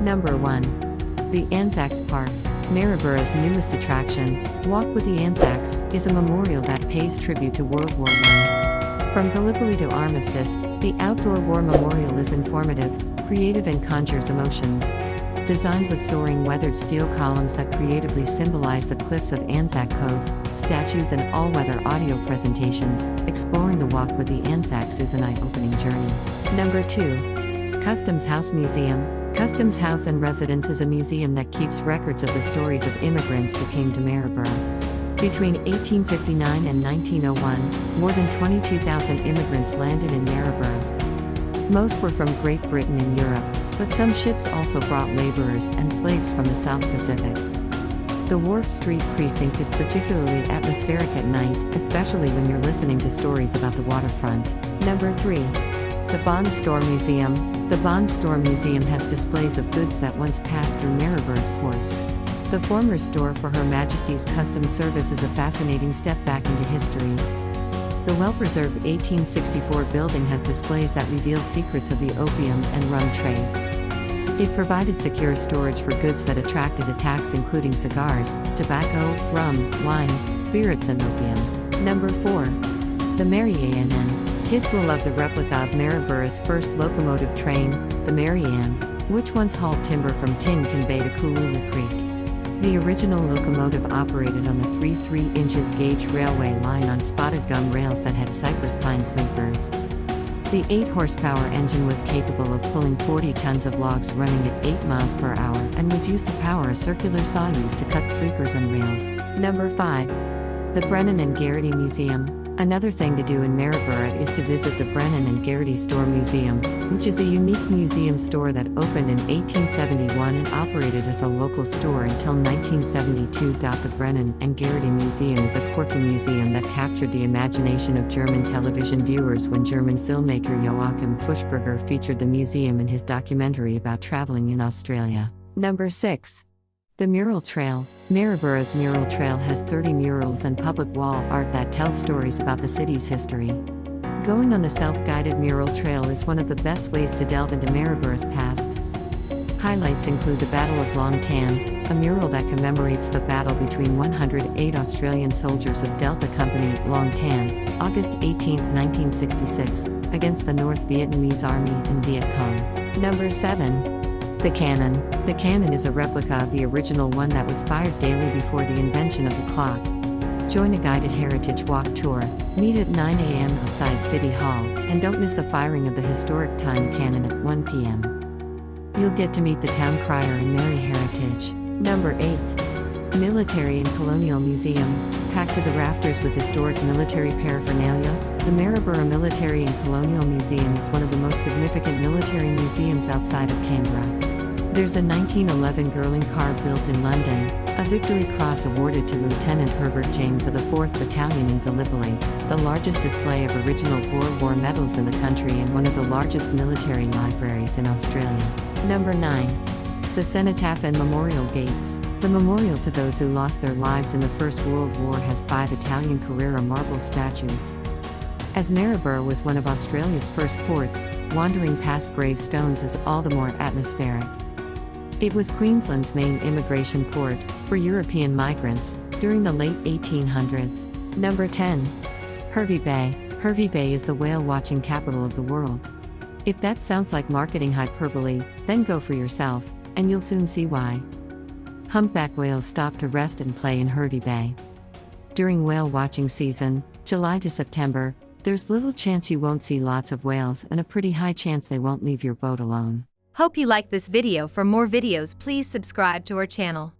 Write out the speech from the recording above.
Number 1. The ANZACS Park, Maryborough's newest attraction. Walk with the ANZACS is a memorial that pays tribute to World War I. From Gallipoli to Armistice, the outdoor war memorial is informative, creative and conjures emotions. Designed with soaring weathered steel columns that creatively symbolize the cliffs of ANZAC Cove, statues and all-weather audio presentations, exploring the Walk with the ANZACS is an eye-opening journey. Number 2. Customs House Museum. Customs House and Residence is a museum that keeps records of the stories of immigrants who came to Maryborough. Between 1859 and 1901, more than 22,000 immigrants landed in Maryborough. Most were from Great Britain and Europe, but some ships also brought laborers and slaves from the South Pacific. The Wharf Street precinct is particularly atmospheric at night, especially when you're listening to stories about the waterfront. Number 3. The Bond Store Museum. The Bond Store Museum has displays of goods that once passed through Maryborough's port. The former store for Her Majesty's Customs Service is a fascinating step back into history. The well-preserved 1864 building has displays that reveal secrets of the opium and rum trade. It provided secure storage for goods that attracted attacks including cigars, tobacco, rum, wine, spirits and opium. Number 4. The MURAL. Kids will love the replica of Maryborough's first locomotive train, the MURAL, which once hauled timber from Tin Can Bay to Cooloola Creek. The original locomotive operated on the 3/3" gauge railway line on spotted gum rails that had cypress pine sleepers. The 8-horsepower engine was capable of pulling 40 tons of logs running at 8 miles per hour and was used to power a circular saw used to cut sleepers and rails. Number 5. The Brennan and GERAGHTY Museum. Another thing to do in Maryborough is to visit the Brennan and GERAGHTY Store Museum, which is a unique museum store that opened in 1871 and operated as a local store until 1972. The Brennan and GERAGHTY Museum is a quirky museum that captured the imagination of German television viewers when German filmmaker Joachim Fuchsberger featured the museum in his documentary about traveling in Australia. Number 6. The Mural Trail. Maryborough's Mural Trail has 30 murals and public wall art that tells stories about the city's history. Going on the self-guided mural trail is one of the best ways to delve into Maryborough's past. Highlights include the Battle of Long Tan, a mural that commemorates the battle between 108 Australian soldiers of Delta Company, Long Tan, August 18, 1966, against the North Vietnamese Army and Viet Cong. Number 7. The CANON. The CANON is a replica of the original one that was fired daily before the invention of the clock. Join a guided heritage walk tour, meet at 9 a.m. outside City Hall, and don't miss the firing of the historic time cannon at 1 p.m. You'll get to meet the town crier and Mary Heritage. Number 8. Military and Colonial Museum. Packed to the rafters with historic military paraphernalia, the Maryborough Military and Colonial Museum is one of the most significant military museums outside of Canberra. There's a 1911 Girling car built in London, a Victory Cross awarded to Lieutenant Herbert James of the 4th Battalion in Gallipoli, the largest display of original Boer War medals in the country and one of the largest military libraries in Australia. Number 9. The CENOTAPH and Memorial Gates. The memorial to those who lost their lives in the First World War has 5 Italian Carrera marble statues. As Maryborough was one of Australia's first ports, wandering past gravestones is all the more atmospheric. It was Queensland's main immigration port for European migrants during the late 1800s. Number 10. Hervey Bay. Hervey Bay is the whale-watching capital of the world. If that sounds like marketing hyperbole, then go for yourself, and you'll soon see why. Humpback whales stop to rest and play in Hervey Bay. During whale-watching season, July to September, there's little chance you won't see lots of whales and a pretty high chance they won't leave your boat alone. Hope you like this video. For more videos, please subscribe to our channel.